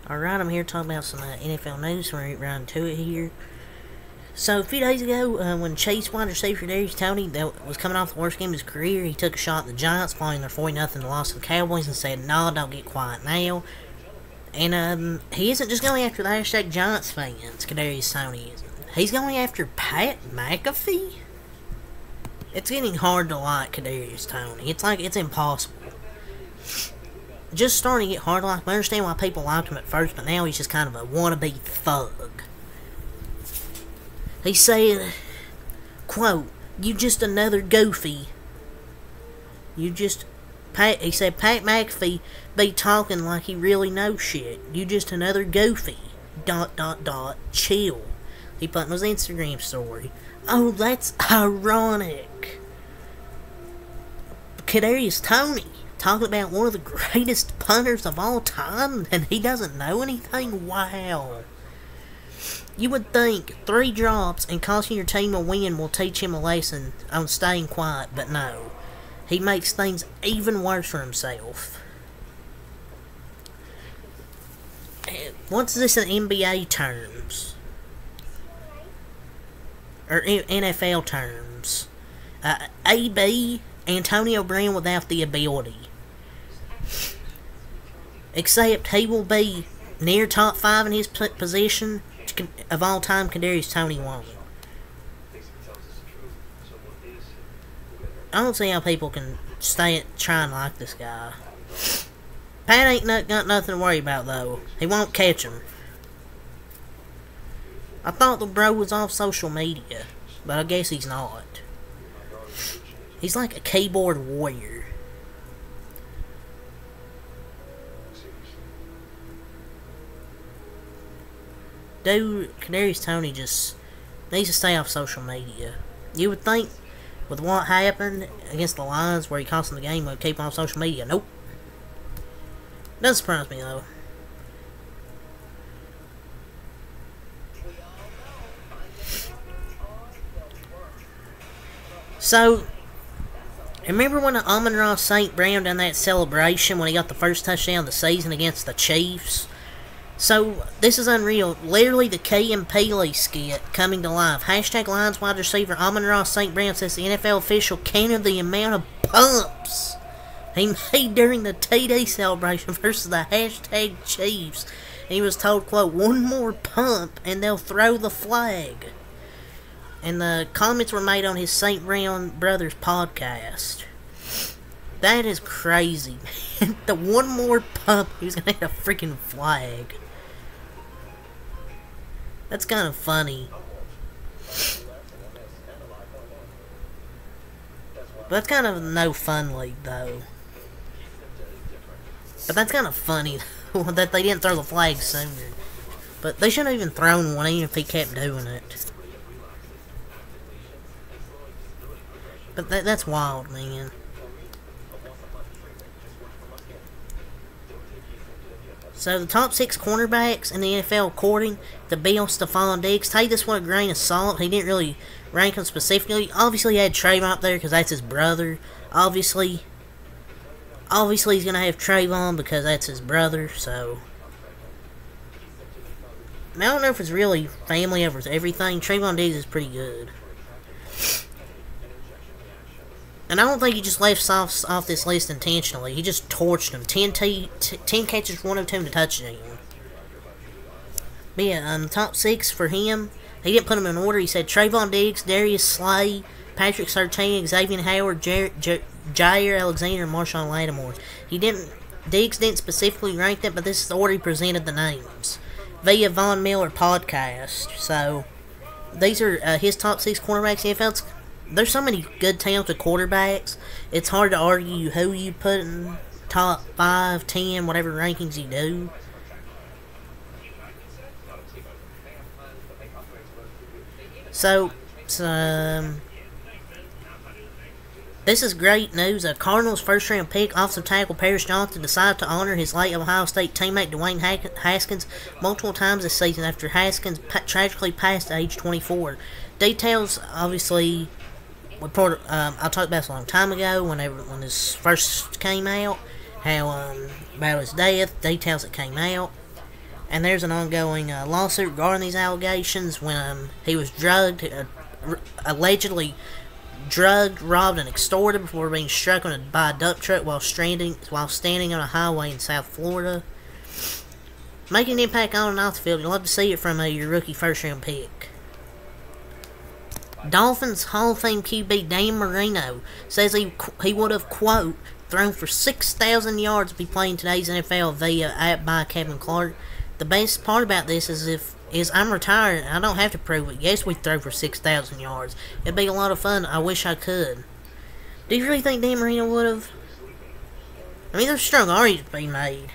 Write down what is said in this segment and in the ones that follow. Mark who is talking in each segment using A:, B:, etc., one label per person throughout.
A: Alright, I'm here talking about some NFL news. We're right into it here. So, a few days ago, when Chase wide receiver Kadarius Toney that was coming off the worst game of his career, he took a shot at the Giants following their 40-0 loss to the Cowboys and said, "No, don't get quiet now." And he isn't just going after the hashtag Giants fans, Kadarius Toney isn't. He's going after Pat McAfee? It's getting hard to like Kadarius Toney. It's impossible. Just starting to get hard to like. I understand why people liked him at first, but now he's just kind of a wannabe thug. He said, quote, "You just another goofy. He said, Pat McAfee be talking like he really knows shit. You just another goofy. ... Chill." He put in his Instagram story. Oh, that's ironic. Kadarius Toney talking about one of the greatest punters of all time, and he doesn't know anything? Wow. You would think 3 drops and costing your team a win will teach him a lesson on staying quiet, but no. He makes things even worse for himself. What's this in NBA terms? Or NFL terms? AB, Antonio Brown without the ability. Except he will be near top 5 in his position of all time. Kadarius Toney won't. I don't see how people can stay trying to like this guy. Pat ain't got nothing to worry about though. He won't catch him. I thought the bro was off social media, but I guess he's not. He's like a keyboard warrior. Dude, Kadarius Toney just needs to stay off social media. You would think, with what happened against the Lions, where he cost them the game, would keep off social media. Nope. Doesn't surprise me, though. So, remember when Amon-Ra St. Brown done that celebration when he got the first touchdown of the season against the Chiefs? So, this is unreal. Literally the Key and Peele skit coming to life. Hashtag Lions wide receiver Amon-Ra St. Brown says the NFL official counted the amount of pumps he made during the TD celebration versus the hashtag Chiefs. And he was told, quote, "One more pump and they'll throw the flag." And the comments were made on his St. Brown Brothers podcast. That is crazy. The one more pump, he was going to hit a freaking flag. That's kind of funny. But that's kind of no fun league, though. But that's kind of funny, that they didn't throw the flag sooner. But they shouldn't have even thrown one, even if he kept doing it. But that's wild, man. So, the top 6 cornerbacks in the NFL, according to Bill Stephon Diggs, take this with a grain of salt. He didn't really rank them specifically. Obviously, he had Trayvon up there because that's his brother. Obviously, he's going to have Trayvon because that's his brother, so. I don't know if it's really family over everything. Trayvon Diggs is pretty good. And I don't think he just left off this list intentionally. He just torched him. 10 catches, 102 to touchdown. But yeah, the top 6 for him, he didn't put them in order. He said Trayvon Diggs, Darius Slay, Patrick Surtain, Xavier Howard, Jair Alexander, and Marshawn Lattimore. Diggs didn't specifically rank them, but this is the order he presented the names via Von Miller podcast. So, these are his top 6 cornerbacks in the NFL. There's so many good talented quarterbacks, it's hard to argue who you put in top 5, 10, whatever rankings you do. So this is great news. A Cardinals first-round pick, offensive tackle Paris Johnson, decided to honor his late Ohio State teammate Dwayne Haskins multiple times this season after Haskins tragically passed at age 24. Details, obviously, I talked about this a long time ago when this first came out, how about his death, details that came out. and there's an ongoing lawsuit regarding these allegations when he was drugged, allegedly drugged, robbed, and extorted before being struck by a dump truck while standing on a highway in South Florida. Making an impact on and off the field, you'd love to see it from your rookie first-round pick. Dolphins Hall of Fame QB Dan Marino says he would have, quote, thrown for 6,000 yards if he played in today's NFL via by Kevin Clark. The best part about this is I'm retired and I don't have to prove it. Yes, we throw for 6,000 yards. It'd be a lot of fun. I wish I could. Do you really think Dan Marino would have? I mean, there's strong arguments to be made.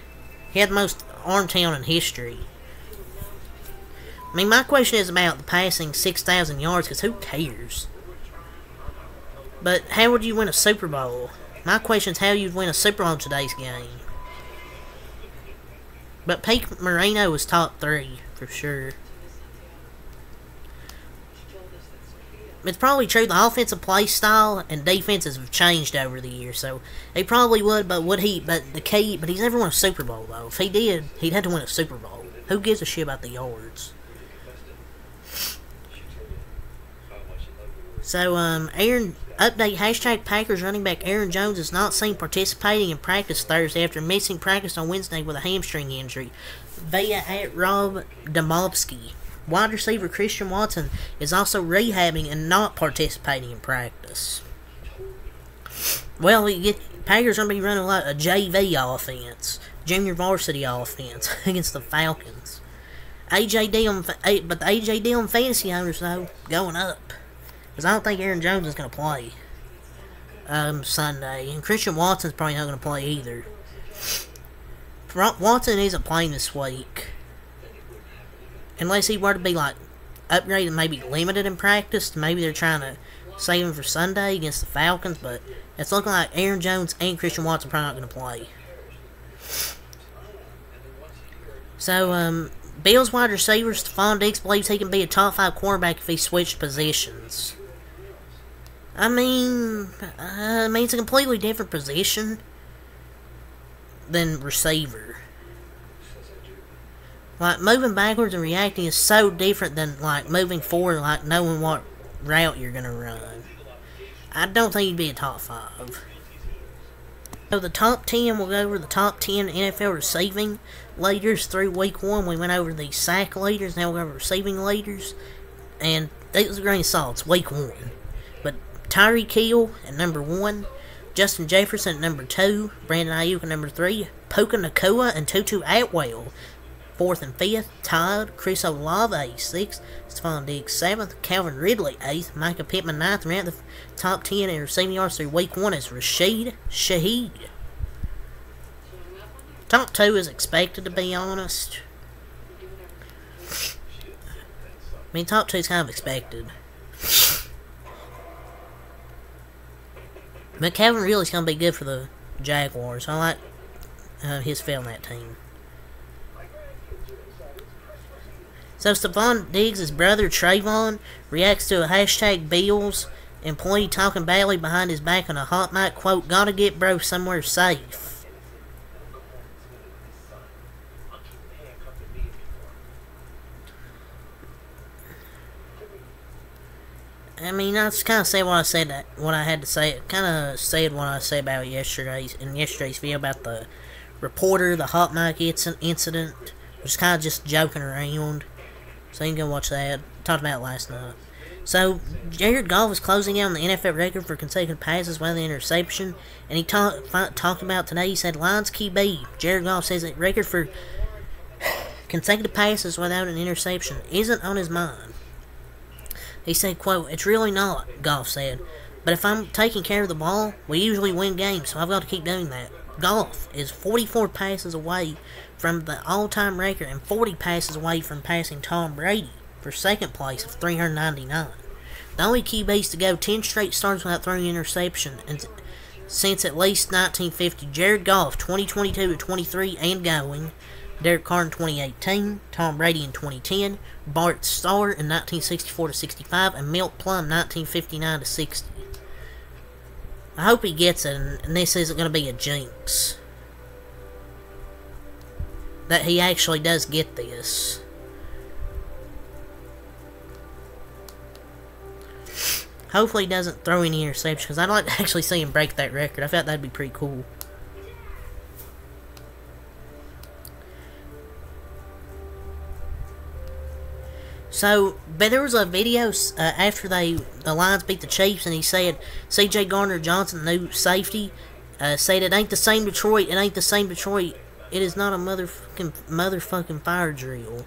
A: He had the most arm talent in history. I mean, my question is about the passing 6,000 yards, because who cares? But how would you win a Super Bowl? My question is how you'd win a Super Bowl in today's game. But Pete Marino was top 3, for sure. It's probably true the offensive play style and defenses have changed over the years, so he probably would, but he's never won a Super Bowl, though. If he did, he'd have to win a Super Bowl. Who gives a shit about the yards? So, update, hashtag Packers running back Aaron Jones is not seen participating in practice Thursday after missing practice on Wednesday with a hamstring injury. Via at Rob Domofsky. Wide receiver Christian Watson is also rehabbing and not participating in practice. Well, Packers are going to be running a JV offense, junior varsity offense, against the Falcons. But the A.J. Dillon fantasy owners, though, going up. Because I don't think Aaron Jones is going to play Sunday. And Christian Watson's probably not going to play either. Watson isn't playing this week. Unless he were to be, upgraded and maybe limited in practice. Maybe they're trying to save him for Sunday against the Falcons. But it's looking like Aaron Jones and Christian Watson are probably not going to play. So, Bills wide receiver Stephon Diggs believes he can be a top 5 quarterback if he switched positions. I mean, it's a completely different position than receiver. Moving backwards and reacting is so different than, moving forward, knowing what route you're going to run. I don't think he'd be a top 5. So the top 10, we'll go over the top 10 NFL receiving leaders through week 1. We went over the sack leaders, now we'll go over receiving leaders. And it was a grain of salt, week 1. But Tyreek Hill at number 1, Justin Jefferson at number 2, Brandon Ayuk at number 3, Puka Nacua and Tutu Atwell 4th and 5th, tied. Chris Olave 6th, Stephon Diggs 7th, Calvin Ridley 8th, Micah Pittman 9th. Around the top 10 in receiving yards through week 1 is Rashid Shaheed. Top 2 is expected, to be honest. I mean, top 2 is kind of expected. But Calvin Ridley's going to be good for the Jaguars. I like his fit on that team. So Stephon Diggs' brother Trayvon reacts to a hashtag Bills employee talking badly behind his back on a hot mic, quote, "Gotta get bro somewhere safe." I mean, I just kind of said what I had to say. Kind of said what I said about yesterday's video about the reporter, the hot mic incident. Which is kind of just joking around. So you can go watch that. Talked about it last night. So, Jared Goff is closing out on the NFL record for consecutive passes without an interception. And he talked about today, he said, Lions QB, Jared Goff says that record for consecutive passes without an interception isn't on his mind. He said, quote, "It's really not," Goff said. "But if I'm taking care of the ball, we usually win games, so I've got to keep doing that." Goff is 44 passes away from the all-time record and 40 passes away from passing Tom Brady for second place of 399. The only QBs to go 10 straight starts without throwing an interception and since at least 1950. Jared Goff, 2022 to 23 and going. Derek Carr in 2018, Tom Brady in 2010, Bart Starr in 1964 to 65, and Milt Plum 1959 to 60. I hope he gets it, and this isn't going to be a jinx. that he actually does get this. Hopefully he doesn't throw any interceptions, because I'd like to actually see him break that record. I thought that'd be pretty cool. So, but there was a video after the Lions beat the Chiefs, and he said C.J. Gardner-Johnson, the new safety, said it ain't the same Detroit. It ain't the same Detroit. It is not a motherfucking fire drill.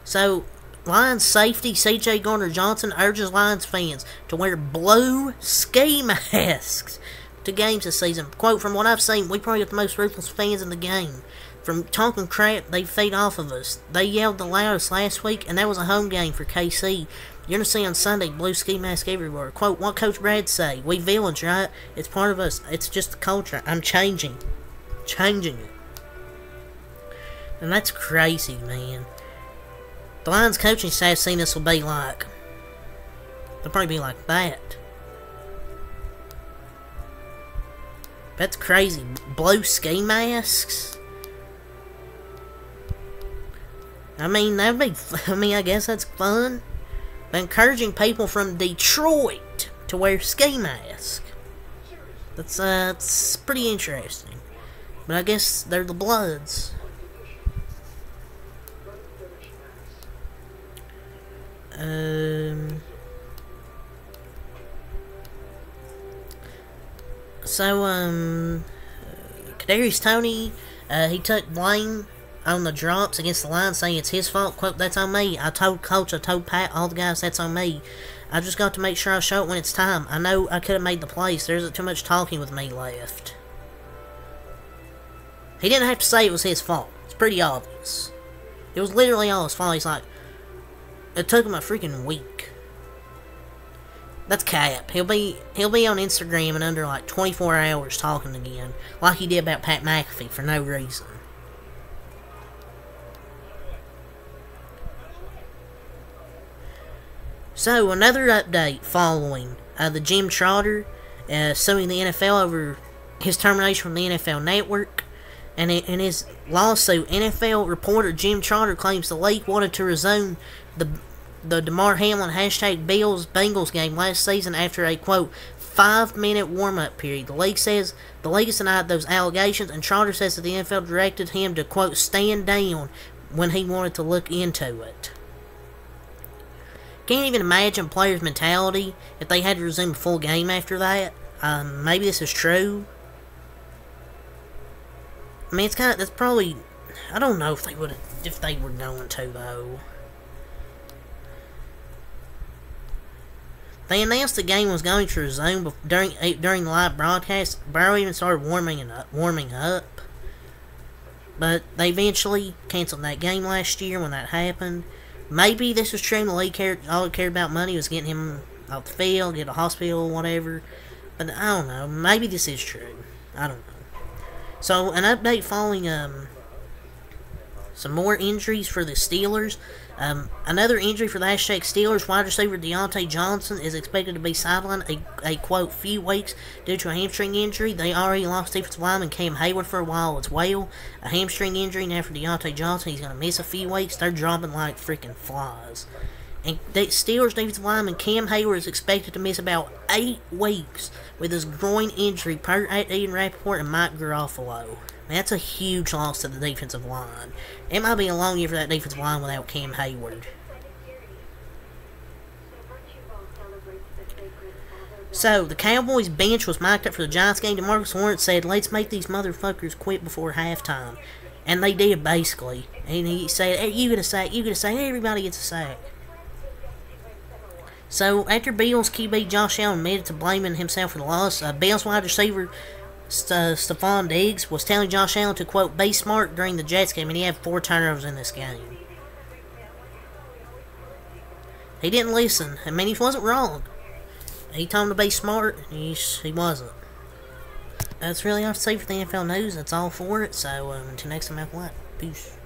A: So, Lions safety C.J. Gardner-Johnson urges Lions fans to wear blue ski masks to games this season. Quote, from what I've seen, we probably got the most ruthless fans in the game. From talking crap, they feed off of us. They yelled the loudest last week, and that was a home game for KC. You're going to see on Sunday blue ski mask everywhere. Quote, what Coach Brad say? We villains, right? It's part of us. It's just the culture. I'm changing. Changing it. And that's crazy, man. The Lions coaching staff seen this will be like. They'll probably be like that. That's crazy. Blue ski masks? I mean, that'd be, I guess that's fun. But encouraging people from Detroit to wear ski masks. That's pretty interesting. But I guess they're the Bloods. Kadarius Toney, he took blame on the drops against the Lions, saying it's his fault. Quote, that's on me. I told Coach, I told Pat, all the guys, that's on me. I just got to make sure I show it when it's time. I know I could have made the plays. There isn't too much talking with me left. He didn't have to say it was his fault. It's pretty obvious. It was literally all his fault. He's like, it took him a freaking week. That's cap. He'll be on Instagram in under like 24 hours talking again, like he did about Pat McAfee for no reason. So, another update following the Jim Trotter suing the NFL over his termination from the NFL Network. And in his lawsuit, NFL reporter Jim Trotter claims the league wanted to resume the Damar Hamlin #Bills-Bengals game last season after a, quote, 5-minute warm-up period. The league says the league has denied those allegations, and Trotter says that the NFL directed him to, quote, stand down when he wanted to look into it. Can't even imagine players' mentality if they had to resume a full game after that. Maybe this is true. I mean, that's probably, I don't know if they were going to, though. They announced the game was going to resume during the live broadcast. Burrow even started warming up. But they eventually canceled that game last year when that happened. Maybe this was true and the league all it cared about money was getting him off the field, get a hospital, whatever. But I don't know. Maybe this is true. I don't know. So, an update following some more injuries for the Steelers. Another injury for the Steelers. Wide receiver Deontay Johnson is expected to be sidelined a quote, few weeks due to a hamstring injury. They already lost defensive lineman Cam Hayward for a while as well. A hamstring injury now for Deontay Johnson. He's going to miss a few weeks. They're dropping like freaking flies. And the Steelers defensive lineman Cam Hayward is expected to miss about 8 weeks with his groin injury per Ian Rappaport and Mike Garofalo. That's a huge loss to the defensive line. It might be a long year for that defensive line without Cam Hayward. So, the Cowboys bench was mic'd up for the Giants game. DeMarcus Lawrence said, let's make these motherfuckers quit before halftime. And they did, basically. And he said, hey, you get a sack, everybody gets a sack. So, after Bills QB Josh Allen admitted to blaming himself for the loss, Bills wide receiver Stephon Diggs was telling Josh Allen to, quote, be smart during the Jets game, and he had 4 turnovers in this game. He didn't listen. I mean, he wasn't wrong. He told him to be smart, and he wasn't. That's really all to say for the NFL news. That's all for it, so until next time, have a lot. Peace.